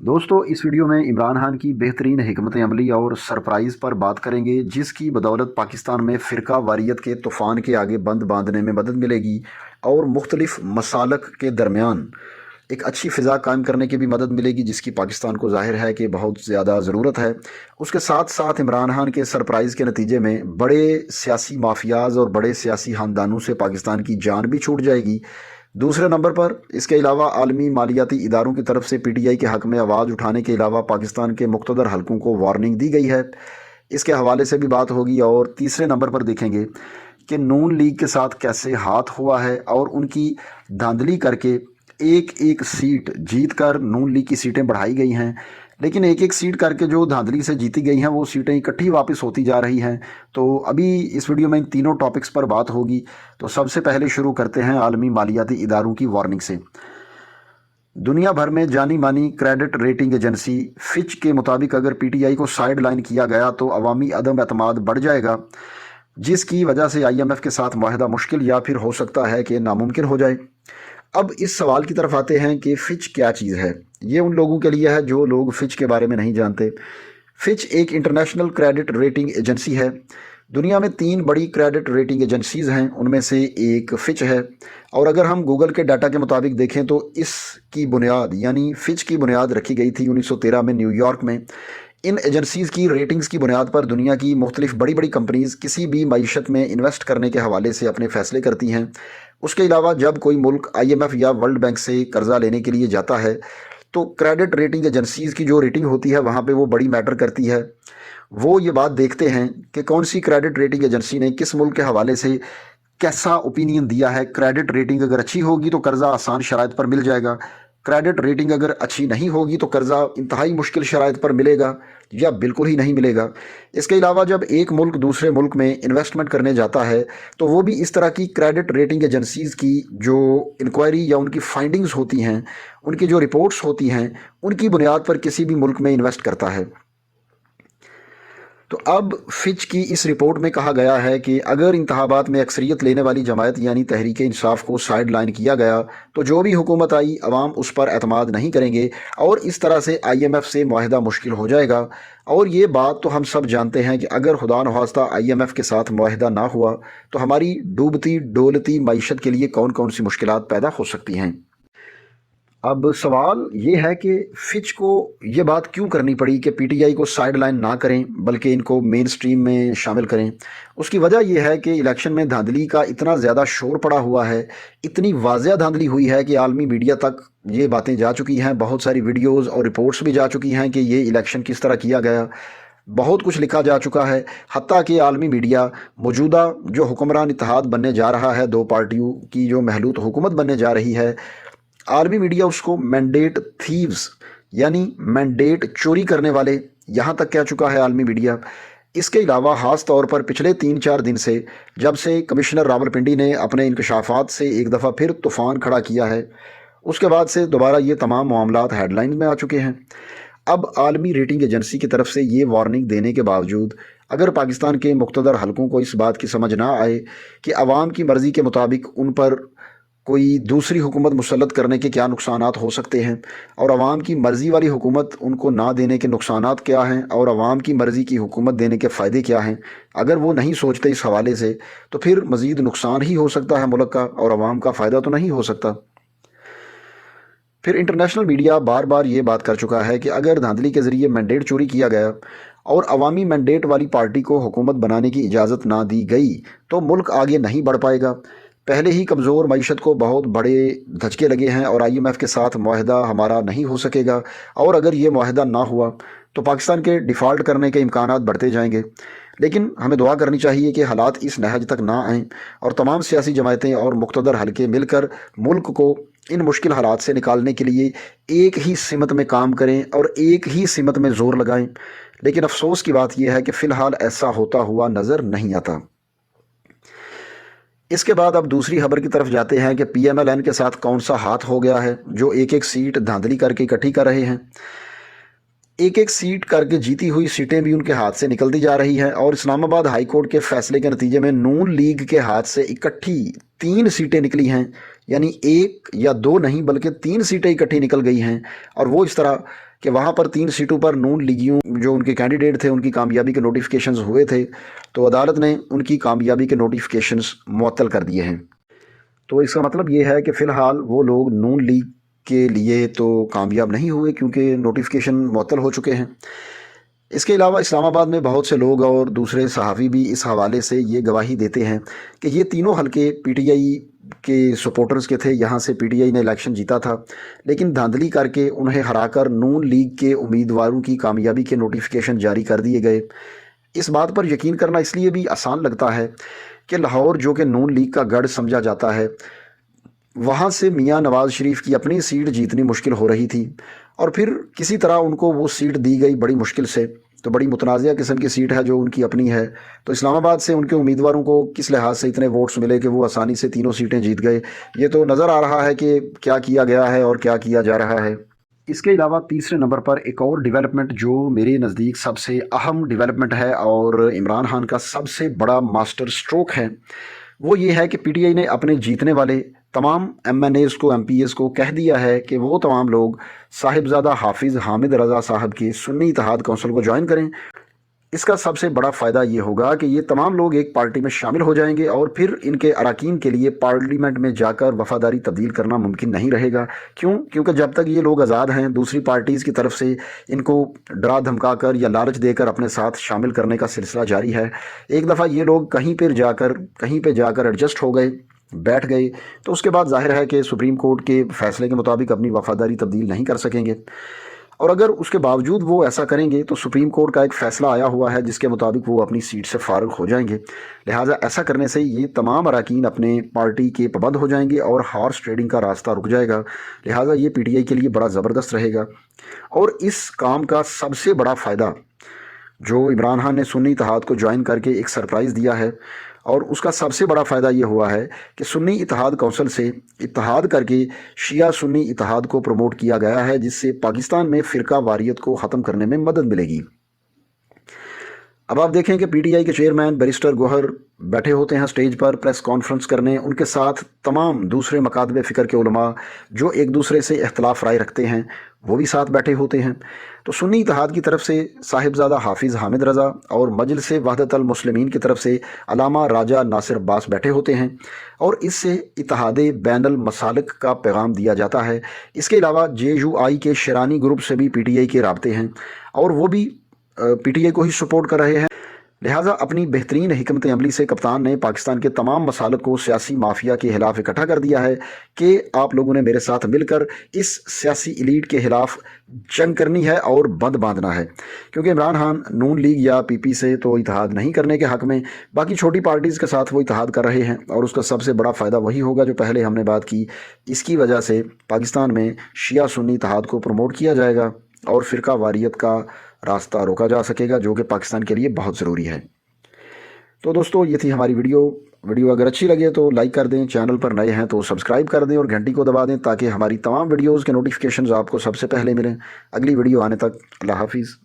दोस्तों इस वीडियो में इमरान खान की बेहतरीन हिकमत अमली और सरप्राइज़ पर बात करेंगे, जिसकी बदौलत पाकिस्तान में फ़िरका वारियत के तूफ़ान के आगे बंद बांधने में मदद मिलेगी और मुख्तलिफ मसालक के दरमियान एक अच्छी फ़िज़ा कायम करने की भी मदद मिलेगी, जिसकी पाकिस्तान को ज़ाहिर है कि बहुत ज़्यादा ज़रूरत है। उसके साथ साथ इमरान खान के सरप्राइज़ के नतीजे में बड़े सियासी माफियाज़ और बड़े सियासी ख़ानदानों से पाकिस्तान की जान भी छूट जाएगी। दूसरे नंबर पर इसके अलावा आलमी मालियाती इदारों की तरफ से पीटीआई के हक़ में आवाज़ उठाने के अलावा पाकिस्तान के मुक़्तदर हलकों को वार्निंग दी गई है। इसके हवाले से भी बात होगी। और तीसरे नंबर पर देखेंगे कि नून लीग के साथ कैसे हाथ हुआ है और उनकी धांधली करके एक एक सीट जीत कर नून लीग की सीटें बढ़ाई गई हैं, लेकिन एक एक सीट करके जो धांधली से जीती गई हैं वो सीटें इकट्ठी वापस होती जा रही हैं। तो अभी इस वीडियो में इन तीनों टॉपिक्स पर बात होगी। तो सबसे पहले शुरू करते हैं आलमी मालियाती इदारों की वार्निंग से। दुनिया भर में जानी मानी क्रेडिट रेटिंग एजेंसी फिच के मुताबिक अगर पीटीआई को साइड लाइन किया गया तो अवामी अदम एतमाद बढ़ जाएगा, जिसकी वजह से आईएमएफ के साथ मुआहदा मुश्किल या फिर हो सकता है कि नामुमकिन हो जाए। अब इस सवाल की तरफ आते हैं कि फिच क्या चीज़ है। ये उन लोगों के लिए है जो लोग फिच के बारे में नहीं जानते। फिच एक इंटरनेशनल क्रेडिट रेटिंग एजेंसी है। दुनिया में 3 बड़ी क्रेडिट रेटिंग एजेंसीज़ हैं, उनमें से एक फिच है। और अगर हम गूगल के डाटा के मुताबिक देखें तो इसकी बुनियाद यानी फिच की बुनियाद रखी गई थी 1913 में न्यूयॉर्क में। इन एजेंसीज़ की रेटिंग्स की बुनियाद पर दुनिया की मुख्तलिफ बड़ी बड़ी कंपनीज़ किसी भी मईशत में इन्वेस्ट करने के हवाले से अपने फ़ैसले करती हैं। उसके अलावा जब कोई मुल्क आईएमएफ या वर्ल्ड बैंक से कर्ज़ा लेने के लिए जाता है तो क्रेडिट रेटिंग एजेंसीज़ की जो रेटिंग होती है वहाँ पे वो बड़ी मैटर करती है। वो ये बात देखते हैं कि कौन सी क्रेडिट रेटिंग एजेंसी ने किस मुल्क के हवाले से कैसा ओपिनियन दिया है। क्रेडिट रेटिंग अगर अच्छी होगी तो कर्ज़ा आसान शराइत पर मिल जाएगा, क्रेडिट रेटिंग अगर अच्छी नहीं होगी तो कर्ज़ा इंतहाई मुश्किल शराइत पर मिलेगा या बिल्कुल ही नहीं मिलेगा। इसके अलावा जब एक मुल्क दूसरे मुल्क में इन्वेस्टमेंट करने जाता है तो वो भी इस तरह की क्रेडिट रेटिंग एजेंसीज़ की जो इंक्वायरी या उनकी फाइंडिंग्स होती हैं, उनकी जो रिपोर्ट्स होती हैं, उनकी बुनियाद पर किसी भी मुल्क में इन्वेस्ट करता है। तो अब फिच की इस रिपोर्ट में कहा गया है कि अगर इंतखाबात में अक्सरियत लेने वाली जमायत यानी तहरीक इंसाफ को साइड लाइन किया गया तो जो भी हुकूमत आई अवाम उस पर एतमाद नहीं करेंगे और इस तरह से आईएमएफ से मुआहदा मुश्किल हो जाएगा। और ये बात तो हम सब जानते हैं कि अगर खुदा नख्वास्ता आईएमएफ के साथ मुआहदा ना हुआ तो हमारी डूबती डोलती मईशत के लिए कौन कौन सी मुश्किलात पैदा हो सकती हैं। अब सवाल ये है कि फिच को ये बात क्यों करनी पड़ी कि पीटीआई को साइड लाइन ना करें बल्कि इनको मेन स्ट्रीम में शामिल करें। उसकी वजह यह है कि इलेक्शन में धांधली का इतना ज़्यादा शोर पड़ा हुआ है, इतनी वाज़ेह धांधली हुई है कि आलमी मीडिया तक ये बातें जा चुकी हैं, बहुत सारी वीडियोज़ और रिपोर्ट्स भी जा चुकी हैं कि ये इलेक्शन किस तरह किया गया। बहुत कुछ लिखा जा चुका है, हत्ता कि आलमी मीडिया मौजूदा जो हुक्मरान इत्तेहाद बनने जा रहा है, 2 पार्टियों की जो महलूत हुकूमत बनने जा रही है, आर्मी मीडिया उसको मैंडेट थीव्स यानी मैंडेट चोरी करने वाले यहाँ तक कह चुका है आर्मी मीडिया। इसके अलावा ख़ास तौर पर पिछले 3-4 दिन से जब से कमिश्नर रावलपिंडी ने अपने इंकशाफात से एक दफ़ा फिर तूफ़ान खड़ा किया है, उसके बाद से दोबारा ये तमाम मामलात हेडलाइन में आ चुके हैं। अब आलमी रेटिंग एजेंसी की तरफ से ये वार्निंग देने के बावजूद अगर पाकिस्तान के मुक़्तदर हलकों को इस बात की समझ ना आए कि आवाम की मर्ज़ी के मुताबिक उन पर कोई दूसरी हुकूमत मुसल्लत करने के क्या नुकसानात हो सकते हैं और अवाम की मर्ज़ी वाली हुकूमत उनको ना देने के नुकसानात क्या हैं और अवाम की मर्ज़ी की हुकूमत देने के फ़ायदे क्या हैं, अगर वो नहीं सोचते इस हवाले से तो फिर मज़ीद नुकसान ही हो सकता है मुल्क का और अवाम का फ़ायदा तो नहीं हो सकता। फिर इंटरनेशनल मीडिया बार बार ये बात कर चुका है कि अगर धांधली के ज़रिए मैंडेट चोरी किया गया और अवामी मैंडेट वाली पार्टी को हुकूमत बनाने की इजाज़त ना दी गई तो मुल्क आगे नहीं बढ़ पाएगा। पहले ही कमज़ोर मईशत को बहुत बड़े धचके लगे हैं और आईएमएफ के साथ मुआहदा हमारा नहीं हो सकेगा और अगर ये मुआहदा ना हुआ तो पाकिस्तान के डिफ़ॉल्ट करने के इम्कानात बढ़ते जाएंगे। लेकिन हमें दुआ करनी चाहिए कि हालात इस नहज तक ना आएँ और तमाम सियासी जमायतें और मुक़्तदर हलके मिलकर मुल्क को इन मुश्किल हालात से निकालने के लिए एक ही सिमत में काम करें और एक ही सिमत में ज़ोर लगाएं। लेकिन अफसोस की बात यह है कि फ़िलहाल ऐसा होता हुआ नज़र नहीं आता। इसके बाद अब दूसरी खबर की तरफ जाते हैं कि पीएमएलएन के साथ कौन सा हाथ हो गया है जो एक एक सीट धांधली करके इकट्ठी कर रहे हैं। एक एक सीट करके जीती हुई सीटें भी उनके हाथ से निकलती जा रही हैं और इस्लामाबाद हाई कोर्ट के फैसले के नतीजे में नून लीग के हाथ से इकट्ठी 3 सीटें निकली हैं, यानी 1 या 2 नहीं बल्कि 3 सीटें इकट्ठी निकल गई हैं। और वो इस तरह کہ وہاں پر 3 سیٹوں پر نون لیگیوں جو ان کے کینڈیڈیٹ تھے ان کی کامیابی کے نوٹیفیکیشنز ہوئے تھے، تو عدالت نے ان کی کامیابی کے نوٹیفیکیشنز معطل کر دیے ہیں۔ تو اس کا مطلب یہ ہے کہ فی الحال وہ لوگ نون لیگ کے لیے تو کامیاب نہیں ہوئے کیونکہ نوٹیفیکیشن معطل ہو چکے ہیں۔ اس کے علاوہ اسلام آباد میں بہت سے لوگ اور دوسرے صحافی بھی اس حوالے سے یہ گواہی دیتے ہیں کہ یہ تینوں حلقے پی ٹی آئی کے سپورٹرز کے تھے، یہاں سے پی ٹی آئی نے الیکشن جیتا تھا، لیکن دھاندلی کر کے انہیں ہرا کر نون لیگ کے امیدواروں کی کامیابی کے نوٹیفیکیشن جاری کر دیے گئے۔ اس بات پر یقین کرنا اس لیے بھی آسان لگتا ہے کہ لاہور جو کہ نون لیگ کا گڑھ سمجھا جاتا ہے، وہاں سے میاں نواز شریف کی اپنی سیٹ جیتنی مشکل ہو رہی تھی، اور پھر کسی طرح ان کو وہ سیٹ دی گئی بڑی مشکل سے، تو بڑی متنازعہ قسم کی سیٹ ہے جو ان کی اپنی ہے۔ تو اسلام آباد سے ان کے امیدواروں کو کس لحاظ سے اتنے ووٹس ملے کہ وہ آسانی سے تینوں سیٹیں جیت گئے، یہ تو نظر آ رہا ہے کہ کیا کیا گیا ہے اور کیا کیا جا رہا ہے۔ اس کے علاوہ تیسرے نمبر پر ایک اور ڈیولپمنٹ جو میرے نزدیک سب سے اہم ڈیولپمنٹ ہے اور عمران خان کا سب سے بڑا ماسٹر سٹروک ہے، وہ یہ ہے کہ پی ٹی آئی نے اپنے جیتنے والے تمام ایم این ایز کو، ایم پی ایز کو کہہ دیا ہے کہ وہ تمام لوگ صاحبزادہ حافظ حامد رضا صاحب کی سنی اتحاد کونسل کو جوائن کریں۔ اس کا سب سے بڑا فائدہ یہ ہوگا کہ یہ تمام لوگ ایک پارٹی میں شامل ہو جائیں گے، اور پھر ان کے اراکین کے لیے پارلیمنٹ میں جا کر وفاداری تبدیل کرنا ممکن نہیں رہے گا۔ کیونکہ جب تک یہ لوگ آزاد ہیں، دوسری پارٹیز کی طرف سے ان کو ڈرا دھمکا کر یا لالچ دے کر اپنے ساتھ شامل کرنے کا سلسلہ جاری ہے۔ ایک دفعہ یہ لوگ کہیں پہ جا کر ایڈجسٹ ہو گئے، بیٹھ گئے، تو اس کے بعد ظاہر ہے کہ سپریم کورٹ کے فیصلے کے مطابق اپنی وفاداری تبدیل نہیں کر سکیں گے، اور اگر اس کے باوجود وہ ایسا کریں گے تو سپریم کورٹ کا ایک فیصلہ آیا ہوا ہے جس کے مطابق وہ اپنی سیٹ سے فارغ ہو جائیں گے۔ لہٰذا ایسا کرنے سے یہ تمام اراکین اپنے پارٹی کے پابند ہو جائیں گے اور ہارس ٹریڈنگ کا راستہ رک جائے گا۔ لہٰذا یہ پی ٹی آئی کے لیے بڑا زبردست رہے گا، اور اس کام کا سب سے بڑا فائدہ جو عمران خان نے سنی اتحاد کو جوائن کر کے ایک سرپرائز دیا ہے، اور اس کا سب سے بڑا فائدہ یہ ہوا ہے کہ سنی اتحاد کونسل سے اتحاد کر کے شیعہ سنی اتحاد کو پروموٹ کیا گیا ہے، جس سے پاکستان میں فرقہ واریت کو ختم کرنے میں مدد ملے گی۔ اب آپ دیکھیں کہ پی ٹی آئی کے چیئرمین بیرسٹر گوہر بیٹھے ہوتے ہیں سٹیج پر پریس کانفرنس کرنے، ان کے ساتھ تمام دوسرے مکاتب فکر کے علماء جو ایک دوسرے سے اختلاف رائے رکھتے ہیں وہ بھی ساتھ بیٹھے ہوتے ہیں۔ تو سنی اتحاد کی طرف سے صاحبزادہ حافظ حامد رضا اور مجلس وحدت المسلمین کی طرف سے علامہ راجہ ناصر عباس بیٹھے ہوتے ہیں، اور اس سے اتحاد بین المسالک کا پیغام دیا جاتا ہے۔ اس کے علاوہ جے یو آئی کے شیرانی گروپ سے بھی پی ٹی آئی کے رابطے ہیں، اور وہ بھی پی ٹی آئی کو ہی سپورٹ کر رہے ہیں۔ لہٰذا اپنی بہترین حکمت عملی سے کپتان نے پاکستان کے تمام مسالک کو سیاسی مافیا کے خلاف اکٹھا کر دیا ہے کہ آپ لوگوں نے میرے ساتھ مل کر اس سیاسی ایلیٹ کے خلاف جنگ کرنی ہے اور بند باندھنا ہے، کیونکہ عمران خان نون لیگ یا پی پی سے تو اتحاد نہیں کرنے کے حق میں، باقی چھوٹی پارٹیز کے ساتھ وہ اتحاد کر رہے ہیں، اور اس کا سب سے بڑا فائدہ وہی ہوگا جو پہلے ہم نے بات کی۔ اس کی وجہ سے پاکستان میں شیعہ سنی اتحاد کو پروموٹ کیا جائے گا اور فرقہ واریت کا راستہ روکا جا سکے گا، جو کہ پاکستان کے لیے بہت ضروری ہے۔ تو دوستو یہ تھی ہماری ویڈیو اگر اچھی لگے تو لائک کر دیں، چینل پر نئے ہیں تو سبسکرائب کر دیں اور گھنٹی کو دبا دیں تاکہ ہماری تمام ویڈیوز کے نوٹیفیکیشنز آپ کو سب سے پہلے ملیں۔ اگلی ویڈیو آنے تک اللہ حافظ۔